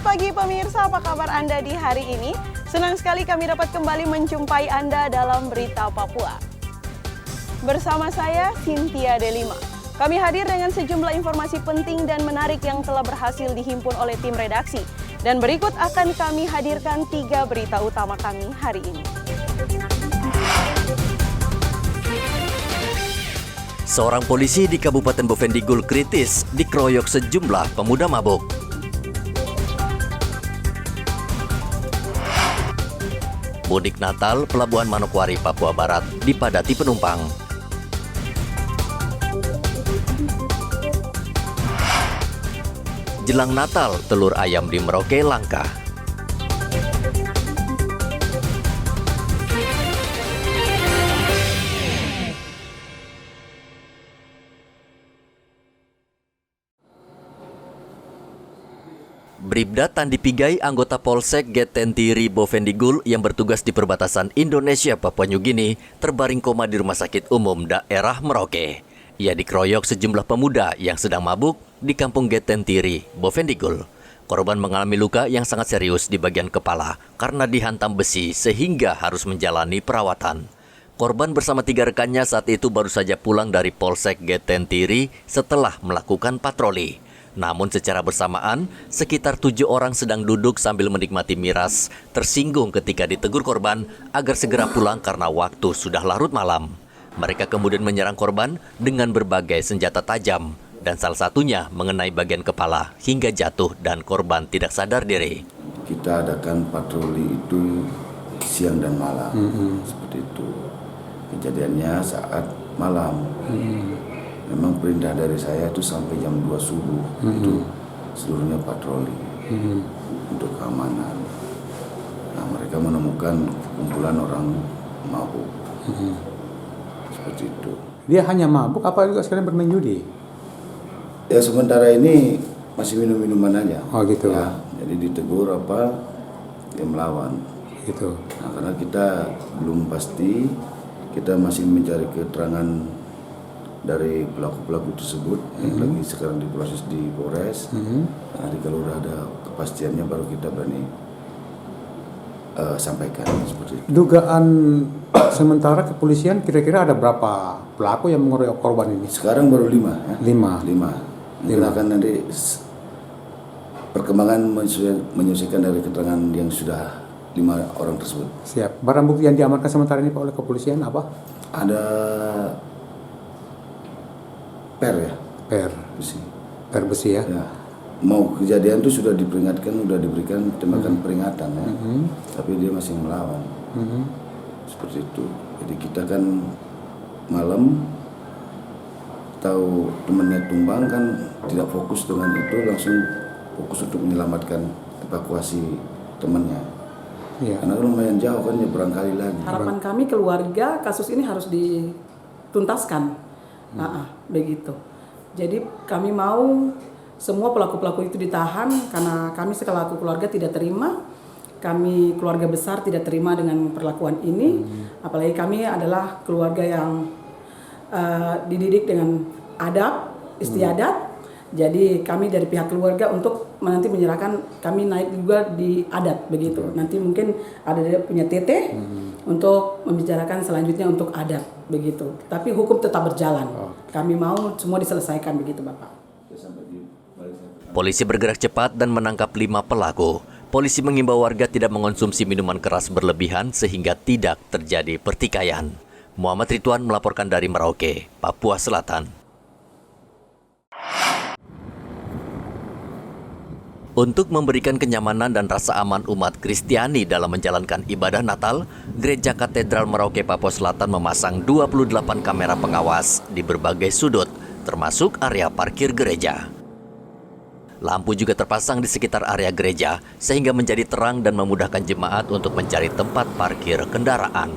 pagi pemirsa, apa kabar Anda di hari ini? Senang sekali kami dapat kembali menjumpai Anda dalam Berita Papua. Bersama saya, Cynthia Delima. Kami hadir dengan sejumlah informasi penting dan menarik yang telah berhasil dihimpun oleh tim redaksi. Dan berikut akan kami hadirkan 3 berita utama kami hari ini. Seorang polisi di Kabupaten Bovendigul kritis dikeroyok sejumlah pemuda mabuk. Mudik Natal, Pelabuhan Manokwari, Papua Barat dipadati penumpang. Jelang Natal, telur ayam di Merauke langka. Bribda Tandi Pigai, anggota Polsek Getentiri Bovendigul yang bertugas di perbatasan Indonesia Papua New Guinea, terbaring koma di Rumah Sakit Umum Daerah Merauke. Ia dikeroyok sejumlah pemuda yang sedang mabuk di Kampung Getentiri Bovendigul. Korban mengalami luka yang sangat serius di bagian kepala karena dihantam besi sehingga harus menjalani perawatan. Korban bersama 3 rekannya saat itu baru saja pulang dari Polsek Getentiri setelah melakukan patroli. Namun secara bersamaan, sekitar 7 orang sedang duduk sambil menikmati miras, tersinggung ketika ditegur korban agar segera pulang karena waktu sudah larut malam. Mereka kemudian menyerang korban dengan berbagai senjata tajam, dan salah satunya mengenai bagian kepala hingga jatuh dan korban tidak sadar diri. Kita adakan patroli itu siang dan malam, seperti itu. Kejadiannya saat malam. Memang perintah dari saya itu sampai jam 2 subuh itu seluruhnya patroli untuk keamanan. Nah, mereka menemukan kumpulan orang mabuk seperti itu. Dia hanya mabuk apa juga sekalian bermain judi? Ya sementara ini masih minum-minuman aja. Oh gitu. Ya, jadi ditegur apa dia melawan. Gitu. Nah, karena kita belum pasti, kita masih mencari keterangan dari pelaku-pelaku tersebut yang lagi sekarang diproses di Polres. Nanti kalau udah ada kepastiannya baru kita berani sampaikan seperti itu. Dugaan sementara kepolisian kira-kira ada berapa pelaku yang mengeroyok korban ini? Sekarang baru 5 ya. 5. Mungkin akan nanti perkembangan menyesuaikan dari keterangan yang sudah 5 orang tersebut. Siap. Barang bukti yang diamankan sementara ini Pak oleh kepolisian apa? Ada per ya. Per besi ya. Mau kejadian itu sudah diperingatkan, sudah diberikan tembakan peringatan ya. Tapi dia masih melawan. Seperti itu. Jadi kita kan malam tahu temannya tumbang kan tidak fokus dengan itu, langsung fokus untuk menyelamatkan evakuasi temannya. Ya. Karena lumayan jauh kan nyebrang kali lagi. Harapan kami keluarga kasus ini harus dituntaskan. Begitu. Jadi kami mau semua pelaku-pelaku itu ditahan karena kami selaku keluarga tidak terima, kami keluarga besar tidak terima dengan perlakuan ini. Apalagi kami adalah keluarga yang dididik dengan adab, istiadat. Jadi kami dari pihak keluarga untuk nanti menyerahkan, kami naik juga di adat begitu. Nanti mungkin ada punya TT untuk membicarakan selanjutnya untuk adat begitu. Tapi hukum tetap berjalan. Kami mau semua diselesaikan begitu Bapak. Polisi bergerak cepat dan menangkap 5 pelaku. Polisi mengimbau warga tidak mengonsumsi minuman keras berlebihan sehingga tidak terjadi pertikaian. Muhammad Ridwan melaporkan dari Merauke, Papua Selatan. Untuk memberikan kenyamanan dan rasa aman umat Kristiani dalam menjalankan ibadah Natal, Gereja Katedral Merauke Papua Selatan memasang 28 kamera pengawas di berbagai sudut, termasuk area parkir gereja. Lampu juga terpasang di sekitar area gereja, sehingga menjadi terang dan memudahkan jemaat untuk mencari tempat parkir kendaraan.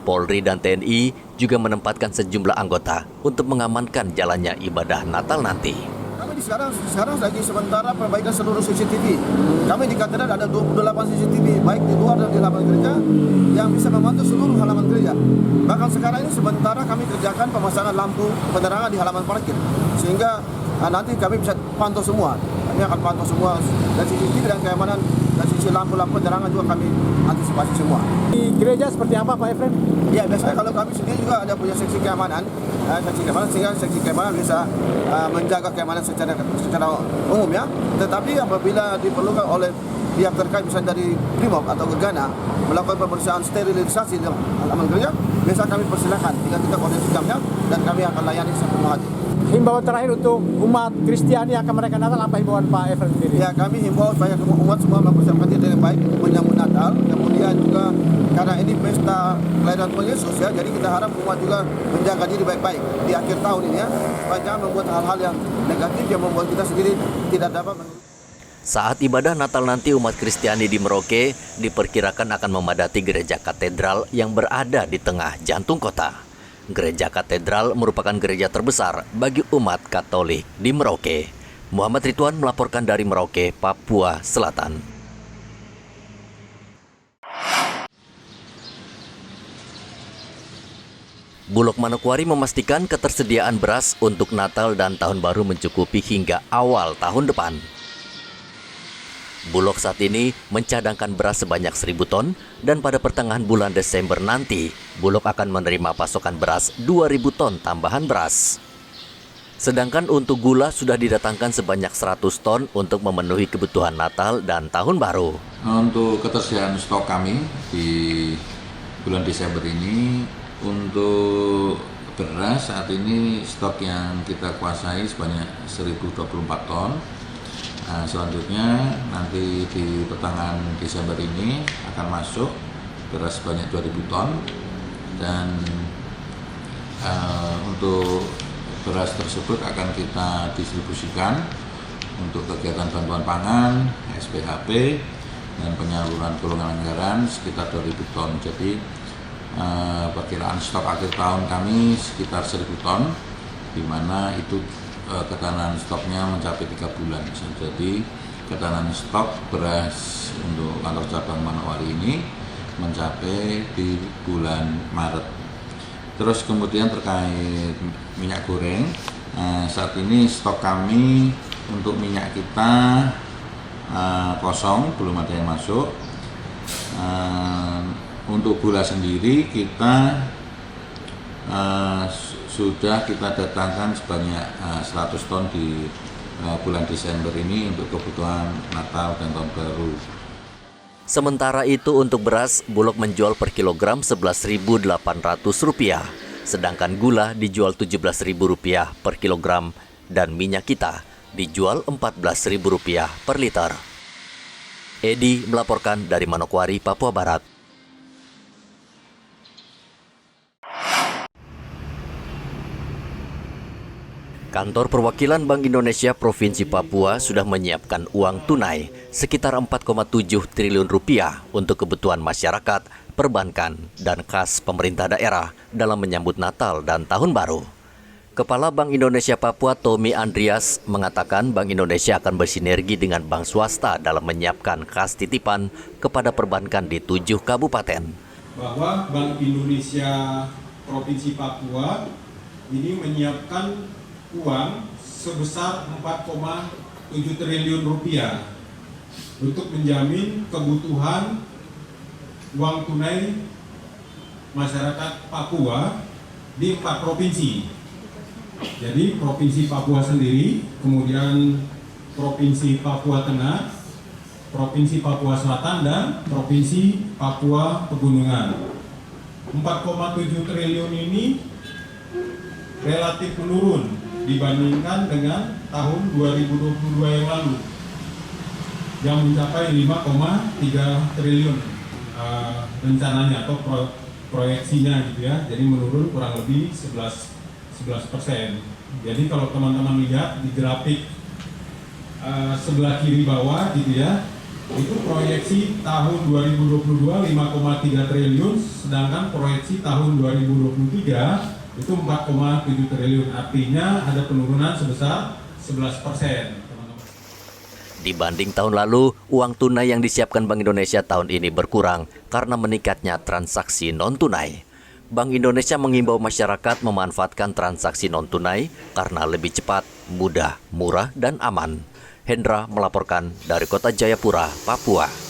Polri dan TNI juga menempatkan sejumlah anggota untuk mengamankan jalannya ibadah Natal nanti. Sekarang lagi sementara perbaikan seluruh CCTV. Kami di katedral ada 28 CCTV, baik di luar dan di halaman gereja, yang bisa memantau seluruh halaman gereja. Bahkan sekarang ini sementara kami kerjakan pemasangan lampu penerangan di halaman parkir, sehingga nanti kami bisa pantau semua. kami akan pantau semua dari CCTV dan keamanan, dari sisi lampu-lampu penerangan juga kami antisipasi semua. Di gereja seperti apa Pak Efren? Ya, biasanya kalau kami sendiri juga ada punya seksi keamanan, sehingga seksi keamanan bisa menjaga keamanan secara umum ya. Tetapi apabila diperlukan oleh pihak terkait misalnya dari Brimob atau Gegana melakukan pemeriksaan sterilisasi di halaman gereja, biasa kami persilakan tinggal kita koordinasi jamnya dan kami akan layani sepenuh hati. Himbauan terakhir untuk umat Kristiani yang akan merayakan Natal, apa himbauan Pak Efren sendiri? Ya, kami himbau supaya umat semua mempersiapkan diri dengan baik untuk menyambut Natal. Kemudian juga karena ini pesta kelahiran Tuhan Yesus ya, jadi kita harap umat juga menjaga diri baik-baik di akhir tahun ini ya, supaya jangan membuat hal-hal yang negatif yang membuat kita sendiri tidak dapat. Saat ibadah Natal nanti umat Kristiani di Merauke diperkirakan akan memadati gereja katedral yang berada di tengah jantung kota. Gereja katedral merupakan gereja terbesar bagi umat Katolik di Merauke. Muhammad Ridwan melaporkan dari Merauke, Papua Selatan. Bulog Manokwari memastikan ketersediaan beras untuk Natal dan Tahun Baru mencukupi hingga awal tahun depan. Bulog saat ini mencadangkan beras sebanyak 1.000 ton dan pada pertengahan bulan Desember nanti, Bulog akan menerima pasokan beras 2.000 ton tambahan beras. Sedangkan untuk gula sudah didatangkan sebanyak 100 ton untuk memenuhi kebutuhan Natal dan Tahun Baru. Untuk ketersediaan stok kami di bulan Desember ini, untuk beras saat ini stok yang kita kuasai sebanyak 1.024 ton. Selanjutnya nanti di pertengahan Desember ini akan masuk beras sebanyak 2.000 ton dan untuk beras tersebut akan kita distribusikan untuk kegiatan bantuan pangan, SPHP dan penyaluran golongan anggaran sekitar 2.000 ton. Jadi perkiraan stok akhir tahun kami sekitar 1.000 ton, di mana itu ketahanan stoknya mencapai 3 bulan. Jadi ketahanan stok beras untuk kantor cabang Manokwari ini mencapai di bulan Maret. Terus kemudian terkait minyak goreng, saat ini stok kami untuk minyak kita kosong, belum ada yang masuk. Untuk gula sendiri kita sudah kita datangkan sebanyak 100 ton di bulan Desember ini untuk kebutuhan Natal dan Tahun Baru. Sementara itu untuk beras, Bulog menjual per kilogram Rp11.800, sedangkan gula dijual Rp17.000 per kilogram dan minyak kita dijual Rp14.000 per liter. Edi melaporkan dari Manokwari, Papua Barat. Kantor Perwakilan Bank Indonesia Provinsi Papua sudah menyiapkan uang tunai sekitar 4,7 triliun rupiah untuk kebutuhan masyarakat, perbankan, dan kas pemerintah daerah dalam menyambut Natal dan Tahun Baru. Kepala Bank Indonesia Papua Tommy Andreas mengatakan Bank Indonesia akan bersinergi dengan bank swasta dalam menyiapkan kas titipan kepada perbankan di 7 kabupaten. Bahwa Bank Indonesia Provinsi Papua ini menyiapkan uang sebesar 4,7 triliun rupiah untuk menjamin kebutuhan uang tunai masyarakat Papua di 4 provinsi. Jadi Provinsi Papua sendiri, kemudian Provinsi Papua Tengah, Provinsi Papua Selatan, dan Provinsi Papua Pegunungan. 4,7 triliun ini relatif menurun dibandingkan dengan tahun 2022 yang lalu yang mencapai 5,3 triliun rencananya atau proyeksinya gitu ya. Jadi menurun kurang lebih 11%. Jadi kalau teman-teman lihat di grafik sebelah kiri bawah gitu ya, itu proyeksi tahun 2022 5,3 triliun, sedangkan proyeksi tahun 2023 itu 4,7 triliun, artinya ada penurunan sebesar 11%. Dibanding tahun lalu, uang tunai yang disiapkan Bank Indonesia tahun ini berkurang karena meningkatnya transaksi non-tunai. Bank Indonesia mengimbau masyarakat memanfaatkan transaksi non-tunai karena lebih cepat, mudah, murah, dan aman. Hendra melaporkan dari Kota Jayapura, Papua.